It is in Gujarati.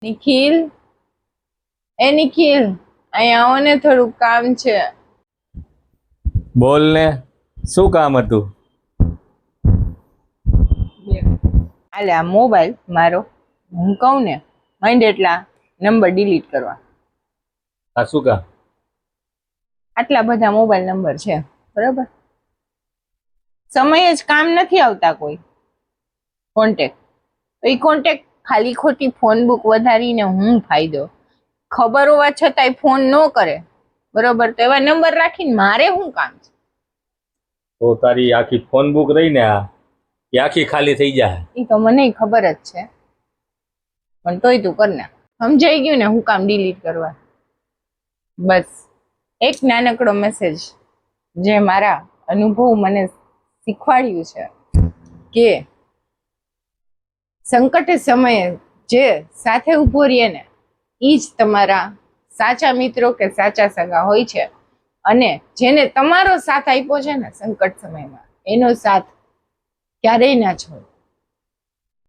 નિખિલ, એ નિખિલ, અહીંયા આવો ને, થોડું કામ છે. બોલ ને, શું કામ હતું? આલે આ મોબાઈલ મારો, હું કહું ને માંડ એટલા નંબર ડિલીટ કરવા. આ શું કામ? આટલા બધા મોબાઈલ નંબર છે, બરાબર? સમય જ કામ નથી આવતા કોઈ કોન્ટેક્ટ. એ કોન્ટેક્ટ ખાલી ખોટી ફોન બુક વધારીને હું ફાયદો? ખબર હોવા છતાંય ફોન ન કરે, બરોબર? તો એવા નંબર રાખીને મારે શું કામ છે? તો તારી આખી ફોન બુક રહી ને એ આખી ખાલી થઈ જાય. એ તો મને ખબર જ છે, પણ તોય તું કર નાખ. સમજાઈ ગયું ને હું કામ ડિલીટ કરવા? બસ એક નાનકડો મેસેજ જે મારા અનુભવ મને શીખવાડ્યું છે કે સંકટ સમયે જે સાથે ઉભો રહે ને એ જ તમારા સાચા મિત્રો કે સાચા સગા હોય છે. અને જેને તમારો સાથ આપ્યો છે ને સંકટ સમયમાં, એનો સાથ ક્યારેય ના છોડ.